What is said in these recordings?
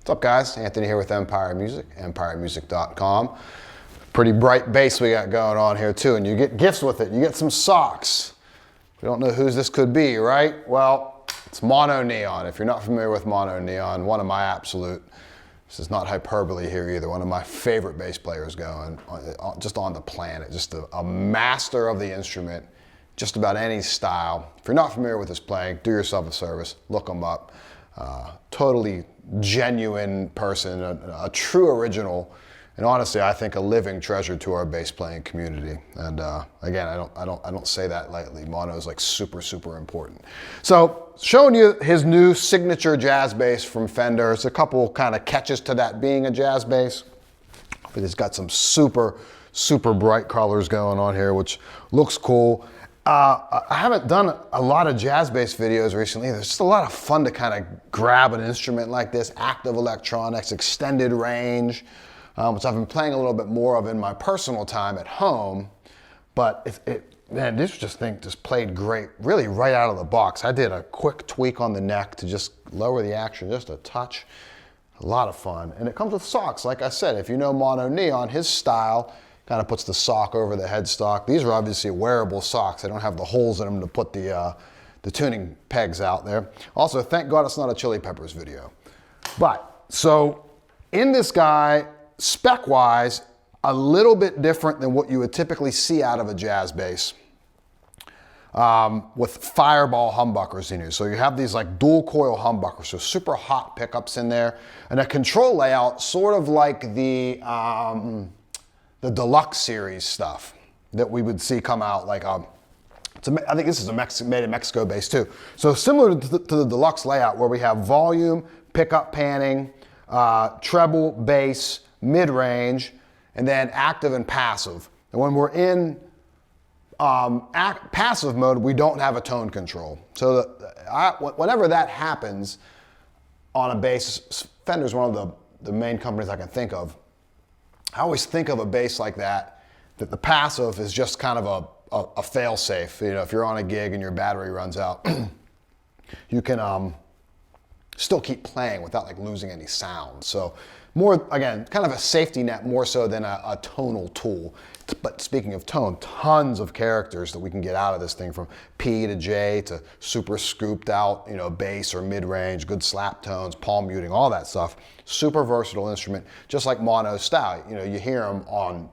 What's up, guys? Anthony here with Empire Music, empiremusic.com. Pretty bright bass we got going on here too, and you get gifts with it. You get some socks. We don't know whose this could be, right? Well, it's MonoNeon. If you're not familiar with MonoNeon, one of my absolute, this is not hyperbole here either, one of my favorite bass players going, just on the planet, just a master of the instrument, just about any style. If you're not familiar with his playing, do yourself a service, look him up. Totally genuine person, a true original, and honestly, I think a living treasure to our bass playing community. And again, I don't say that lightly. Mono is like super, super important. So, showing you his new signature jazz bass from Fender. It's a couple kind of catches to that being a jazz bass, but it's got some super, super bright colors going on here, which looks cool. I haven't done a lot of jazz bass videos recently. There's just a lot of fun to kind of grab an instrument like this, active electronics, extended range, which I've been playing a little bit more of in my personal time at home. But man, this thing just played great, really right out of the box. I did a quick tweak on the neck to just lower the action just a touch. A lot of fun. And it comes with socks. Like I said, if you know MonoNeon, his style kind of puts the sock over the headstock. These are obviously wearable socks. They don't have the holes in them to put the tuning pegs out there. Also, thank God it's not a Chili Peppers video. But, so in this guy, spec-wise, a little bit different than what you would typically see out of a jazz bass. With fireball humbuckers in here. So you have these like dual coil humbuckers, so super hot pickups in there. And a control layout sort of like the Deluxe series stuff that we would see come out, like I think this is made in Mexico bass too. So similar to the Deluxe layout, where we have volume, pickup panning, treble, bass, mid-range, and then active and passive. And when we're in passive mode, we don't have a tone control. So whenever that happens on a bass, Fender's one of the main companies I can think of. I always think of a bass like that the passive is just kind of a fail-safe. You know, if you're on a gig and your battery runs out, you can still keep playing without like losing any sound. So more, again, kind of a safety net more so than a tonal tool. But speaking of tone, tons of characters that we can get out of this thing, from P to J to super scooped out, you know, bass or mid-range, good slap tones, palm muting, all that stuff. Super versatile instrument, just like Mono's style. You know, you hear them on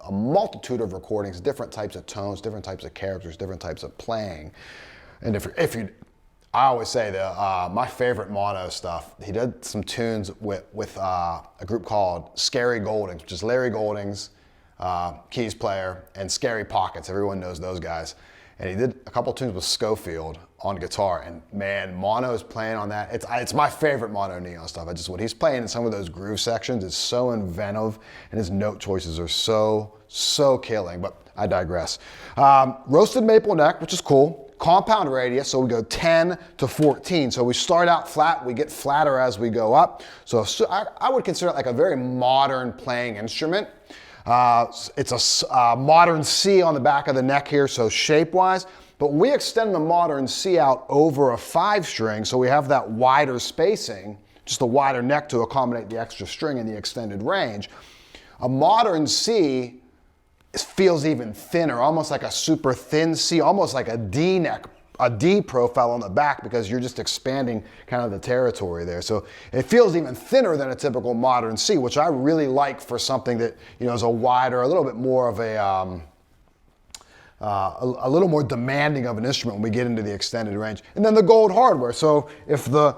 a multitude of recordings, different types of tones, different types of characters, different types of playing. And I always say that my favorite Mono stuff, he did some tunes with a group called Scary Goldings, which is Larry Goldings, keys player, and Scary Pockets. Everyone knows those guys. And he did a couple tunes with Schofield on guitar, and man, Mono's playing on that. It's my favorite MonoNeon stuff. What he's playing in some of those groove sections is so inventive, and his note choices are so killing, but I digress. Roasted maple neck, which is cool. Compound radius, so we go 10 to 14. So we start out flat, we get flatter as we go up. So I would consider it like a very modern playing instrument. It's a modern C on the back of the neck here, so shape-wise. But when we extend the modern C out over a 5-string, so we have that wider spacing, just a wider neck to accommodate the extra string and the extended range, a modern C feels even thinner, almost like a super thin C, almost like a D neck, a D profile on the back, because you're just expanding kind of the territory there. So it feels even thinner than a typical modern C, which I really like for something that, you know, is a wider, a little bit more of a little more demanding of an instrument when we get into the extended range. And then the gold hardware. So if the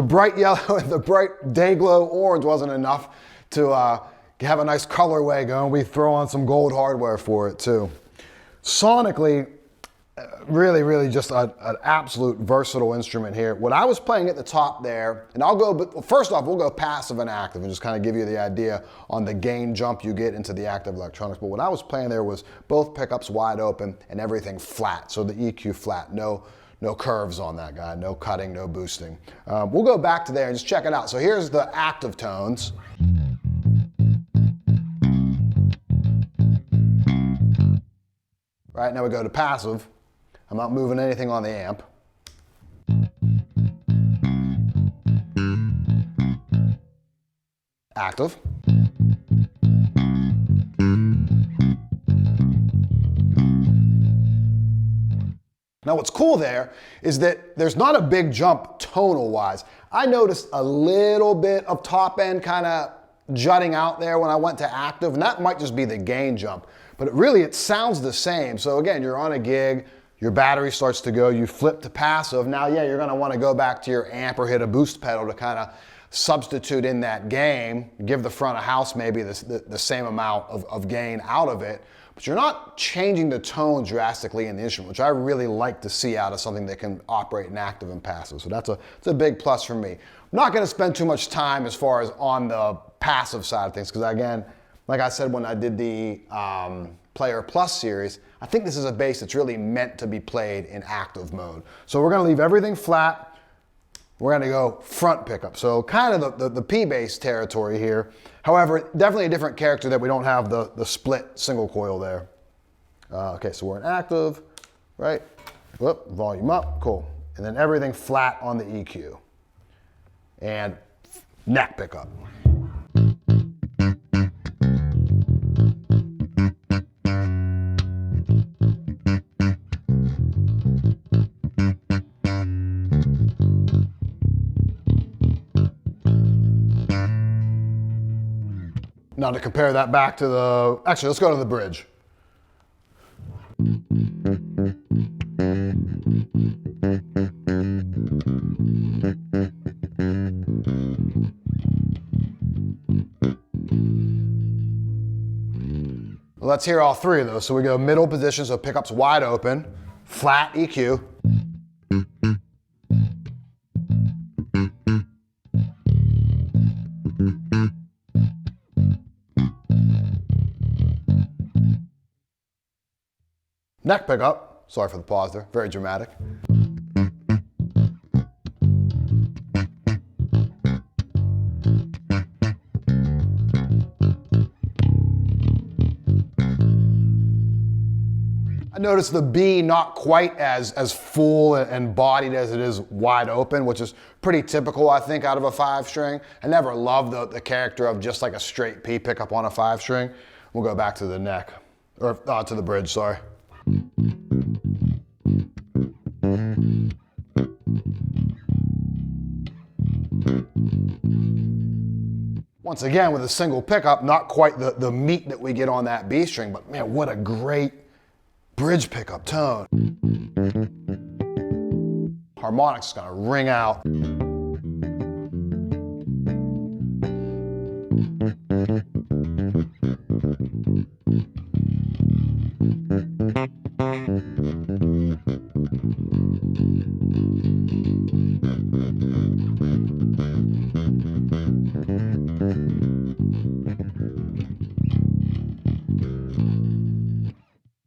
bright yellow and the bright day glow orange wasn't enough to have a nice colorway going, we throw on some gold hardware for it too. Sonically, really just an absolute versatile instrument here. What I was playing at the top there, and first off, we'll go passive and active and just kind of give you the idea on the gain jump you get into the active electronics. But what I was playing there was both pickups wide open and everything flat. So the EQ flat, no curves on that guy, no cutting, no boosting. We'll go back to there and just check it out. So here's the active tones. Right, now we go to passive. I'm not moving anything on the amp. active. Now what's cool there is that there's not a big jump tonal wise. I noticed a little bit of top end kind of jutting out there when I went to active, and that might just be the gain jump, but it sounds the same. So again, you're on a gig, your battery starts to go, you flip to passive. Now, yeah, you're gonna wanna go back to your amp or hit a boost pedal to kind of substitute in that gain, give the front of house maybe the same amount of gain out of it, but you're not changing the tone drastically in the instrument, which I really like to see out of something that can operate in active and passive. So that's a big plus for me. I'm not gonna spend too much time as far as on the passive side of things, because again, like I said when I did the Player Plus series, I think this is a bass that's really meant to be played in active mode. So we're gonna leave everything flat. We're gonna go front pickup. So kind of the P bass territory here. However, definitely a different character that we don't have the split single coil there. Okay, so we're in active, right? Whoop, volume up, cool. And then everything flat on the EQ. And neck pickup. Now to compare that back to actually let's go to the bridge. Let's hear all three of those. So we go middle position, so pickup's wide open, flat EQ. Neck pickup, sorry for the pause there, very dramatic. I noticed the B not quite as full and bodied as it is wide open, which is pretty typical, I think, out of a 5-string. I never loved the character of just like a straight P pickup on a 5-string. We'll go back to the neck, or to the bridge, sorry. Once again, with a single pickup, not quite the meat that we get on that B string, but man, what a great bridge pickup tone. Harmonics is gonna ring out.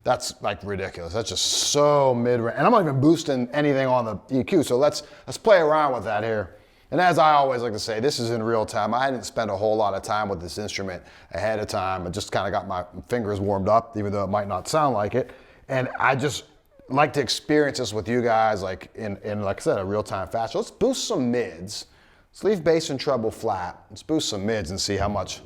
That's like ridiculous. That's just so mid-range. And I'm not even boosting anything on the EQ, so let's play around with that here. And as I always like to say, this is in real time. I didn't spend a whole lot of time with this instrument ahead of time. I just kind of got my fingers warmed up, even though it might not sound like it. And I just like to experience this with you guys like in like I said, a real-time fashion. Let's boost some mids. Let's leave bass and treble flat. Let's boost some mids and see how much.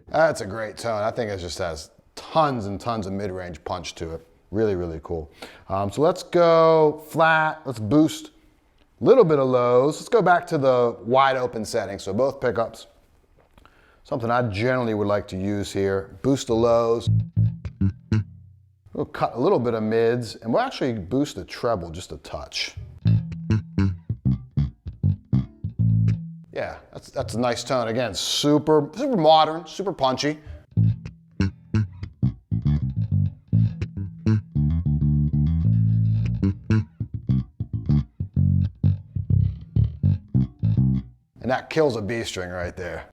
That's a great tone. I think it just has tons and tons of mid-range punch to it. Really, really cool. So let's go flat. Let's boost a little bit of lows. Let's go back to the wide open setting. So both pickups. Something I generally would like to use here. Boost the lows. We'll cut a little bit of mids, and we'll actually boost the treble just a touch. Yeah, that's a nice tone. Again, super modern, super punchy. and that kills a B string right there.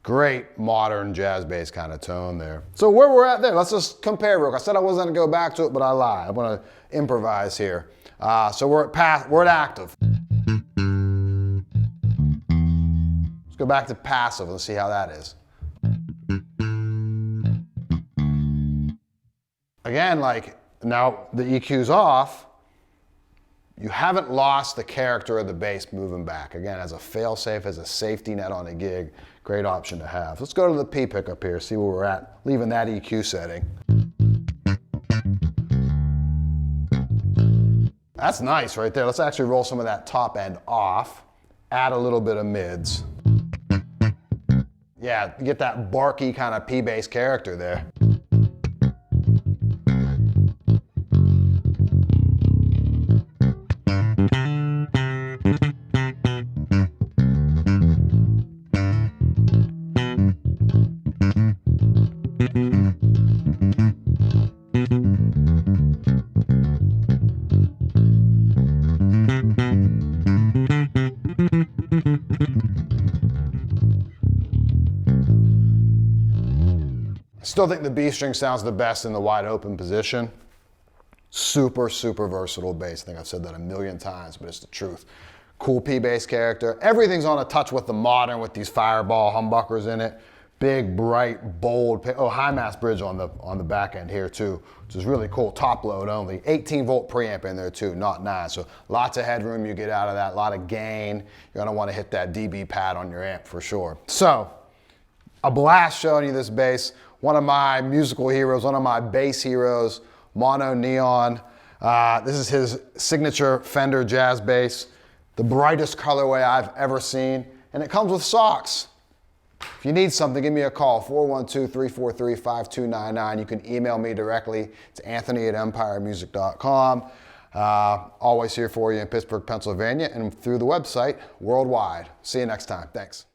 Great modern jazz bass kind of tone there. So where we're at there, let's just compare real quick. I said I wasn't gonna go back to it, but I lied. I'm gonna improvise here. So we're at active. Let's go back to passive. Let's see how that is. Again, like now the EQ's off, you haven't lost the character of the bass moving back. Again, as a fail-safe, as a safety net on a gig, great option to have. Let's go to the P pickup here, see where we're at, leaving that EQ setting. That's nice right there. Let's actually roll some of that top end off, add a little bit of mids. Yeah, get that barky kind of P bass character there. Still think the B string sounds the best in the wide open position. Super, super versatile bass. I think I've said that a million times, but it's the truth. Cool P bass character. Everything's on a touch with the modern, with these fireball humbuckers in it. Big, bright, bold, high mass bridge on the back end here too, which is really cool. Top load only. 18 volt preamp in there too, not 9. So lots of headroom you get out of that, a lot of gain. You're gonna wanna hit that dB pad on your amp for sure. So, a blast showing you this bass. One of my musical heroes, one of my bass heroes, MonoNeon. This is his signature Fender jazz bass, the brightest colorway I've ever seen, and it comes with socks. If you need something, give me a call, 412-343-5299. You can email me directly. It's anthony@empiremusic.com. Always here for you in Pittsburgh, Pennsylvania, and through the website worldwide. See you next time. Thanks.